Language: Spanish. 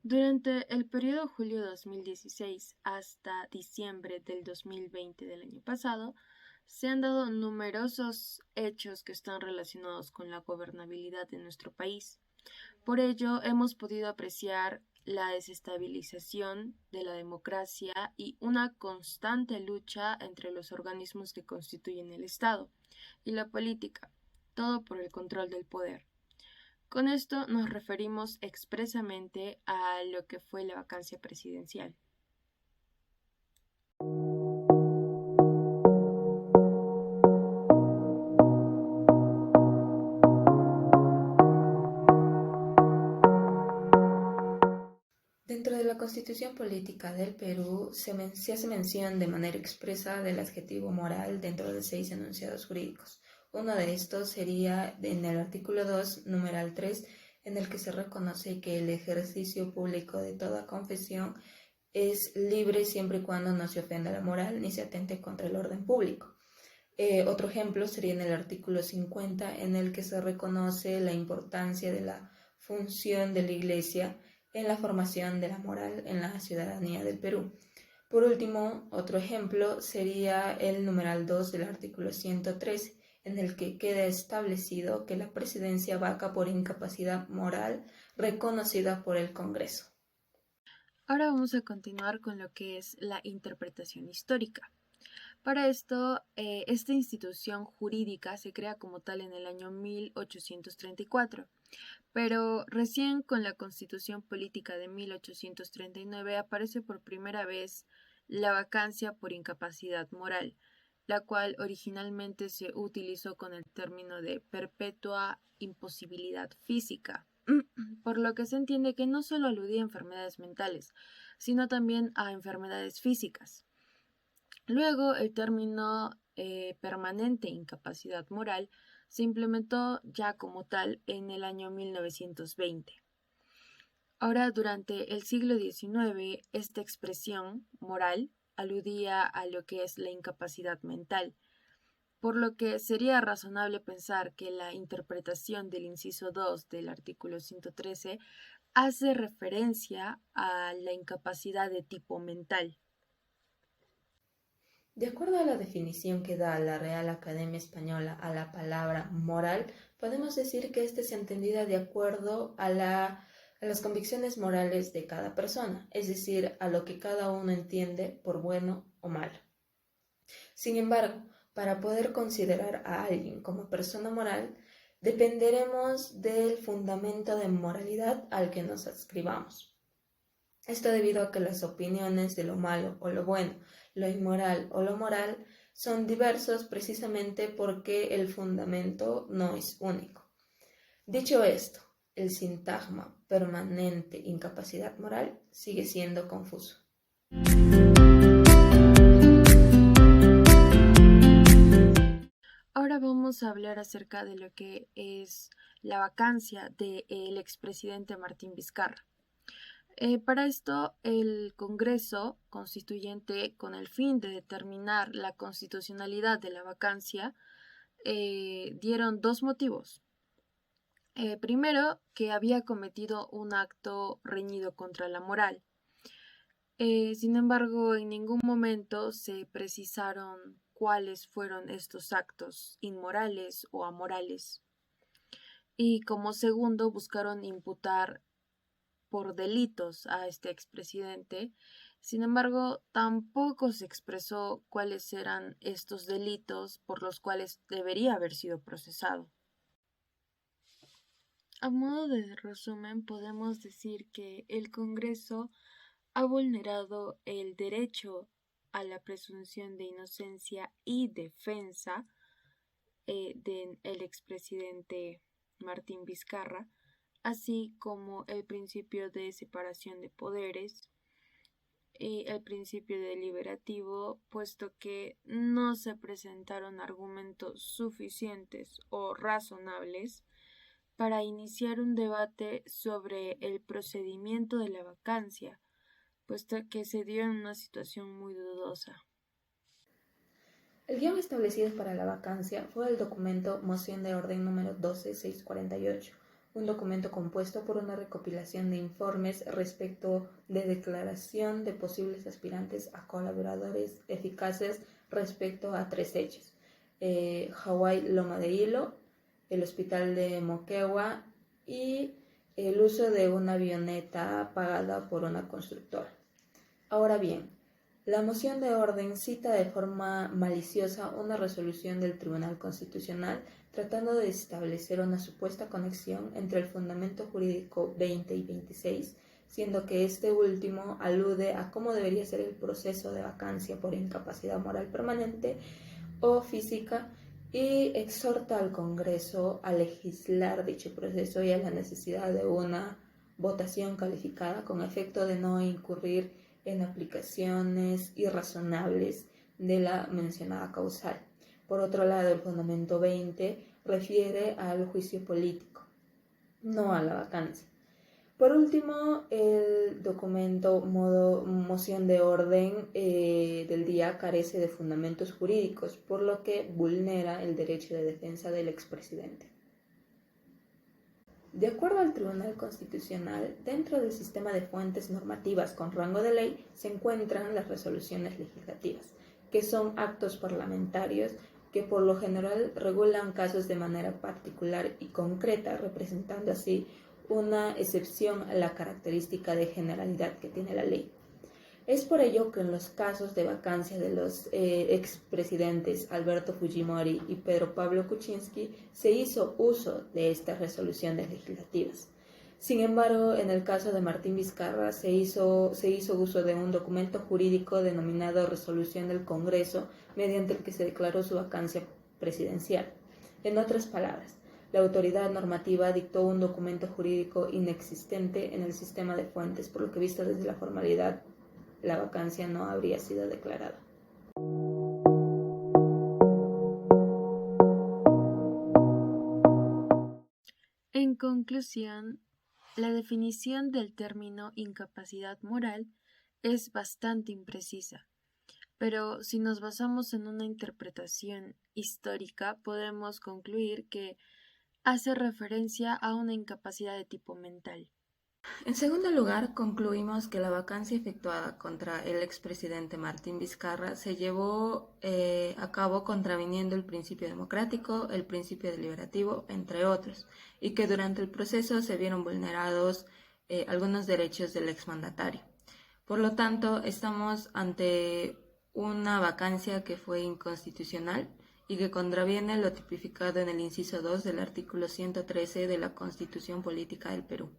Durante el periodo julio 2016 hasta diciembre del 2020 del año pasado, se han dado numerosos hechos que están relacionados con la gobernabilidad de nuestro país. Por ello, hemos podido apreciar la desestabilización de la democracia y una constante lucha entre los organismos que constituyen el Estado y la política, todo por el control del poder. Con esto nos referimos expresamente a lo que fue la vacancia presidencial. Dentro de la Constitución Política del Perú se hace mención de manera expresa del adjetivo moral dentro de 6 enunciados jurídicos. Uno de estos sería en el artículo 2, numeral 3, en el que se reconoce que el ejercicio público de toda confesión es libre siempre y cuando no se ofenda la moral ni se atente contra el orden público. Otro ejemplo sería en el artículo 50, en el que se reconoce la importancia de la función de la Iglesia en la formación de la moral en la ciudadanía del Perú. Por último, otro ejemplo sería el numeral 2 del artículo 113, en el que queda establecido que la presidencia vaca por incapacidad moral reconocida por el Congreso. Ahora vamos a continuar con lo que es la interpretación histórica. Para esto, esta institución jurídica se crea como tal en el año 1834, pero recién con la Constitución Política de 1839 aparece por primera vez la vacancia por incapacidad moral, la cual originalmente se utilizó con el término de perpetua imposibilidad física, por lo que se entiende que no solo aludía a enfermedades mentales, sino también a enfermedades físicas. Luego, el término permanente incapacidad moral se implementó ya como tal en el año 1920. Ahora, durante el siglo XIX, esta expresión moral aludía a lo que es la incapacidad mental, por lo que sería razonable pensar que la interpretación del inciso 2 del artículo 113 hace referencia a la incapacidad de tipo mental. De acuerdo a la definición que da la Real Academia Española a la palabra moral, podemos decir que ésta es entendida de acuerdo a las convicciones morales de cada persona, es decir, a lo que cada uno entiende por bueno o malo. Sin embargo, para poder considerar a alguien como persona moral, dependeremos del fundamento de moralidad al que nos adscribamos. Esto debido a que las opiniones de lo malo o lo bueno, lo inmoral o lo moral son diversos precisamente porque el fundamento no es único. Dicho esto, el sintagma permanente incapacidad moral sigue siendo confuso. Ahora vamos a hablar acerca de lo que es la vacancia del expresidente Martín Vizcarra. Para esto, el Congreso Constituyente, con el fin de determinar la constitucionalidad de la vacancia, dieron dos motivos. Primero, que había cometido un acto reñido contra la moral. Sin embargo, en ningún momento se precisaron cuáles fueron estos actos inmorales o amorales. Y como segundo, buscaron imputar por delitos a este expresidente. Sin embargo, tampoco se expresó cuáles eran estos delitos por los cuales debería haber sido procesado. A modo de resumen, podemos decir que el Congreso ha vulnerado el derecho a la presunción de inocencia y defensa del expresidente Martín Vizcarra, así como el principio de separación de poderes y el principio deliberativo, puesto que no se presentaron argumentos suficientes o razonables para iniciar un debate sobre el procedimiento de la vacancia, puesto que se dio en una situación muy dudosa. El guión establecido para la vacancia fue el documento Moción de Orden número 12648, un documento compuesto por una recopilación de informes respecto de declaración de posibles aspirantes a colaboradores eficaces respecto a 3 hechos: Hawái Loma de Hilo, el hospital de Moquegua y el uso de una avioneta pagada por una constructora. Ahora bien, la moción de orden cita de forma maliciosa una resolución del Tribunal Constitucional tratando de establecer una supuesta conexión entre el fundamento jurídico 20 y 26, siendo que este último alude a cómo debería ser el proceso de vacancia por incapacidad moral permanente o física y exhorta al Congreso a legislar dicho proceso y a la necesidad de una votación calificada con efecto de no incurrir en aplicaciones irrazonables de la mencionada causal. Por otro lado, el fundamento 20 refiere al juicio político, no a la vacancia. Por último, el documento moción de orden del día carece de fundamentos jurídicos, por lo que vulnera el derecho de defensa del expresidente. De acuerdo al Tribunal Constitucional, dentro del sistema de fuentes normativas con rango de ley se encuentran las resoluciones legislativas, que son actos parlamentarios que por lo general regulan casos de manera particular y concreta, representando así una excepción a la característica de generalidad que tiene la ley. Es por ello que en los casos de vacancia de los expresidentes Alberto Fujimori y Pedro Pablo Kuczynski se hizo uso de estas resoluciones legislativas. Sin embargo, en el caso de Martín Vizcarra se hizo uso de un documento jurídico denominado Resolución del Congreso, mediante el que se declaró su vacancia presidencial. En otras palabras, la autoridad normativa dictó un documento jurídico inexistente en el sistema de fuentes, por lo que visto desde la formalidad, la vacancia no habría sido declarada. En conclusión, la definición del término incapacidad moral es bastante imprecisa, pero si nos basamos en una interpretación histórica, podemos concluir que hace referencia a una incapacidad de tipo mental. En segundo lugar, concluimos que la vacancia efectuada contra el expresidente Martín Vizcarra se llevó a cabo contraviniendo el principio democrático, el principio deliberativo, entre otros, y que durante el proceso se vieron vulnerados algunos derechos del exmandatario. Por lo tanto, estamos ante una vacancia que fue inconstitucional y que contraviene lo tipificado en el inciso 2 del artículo 113 de la Constitución Política del Perú.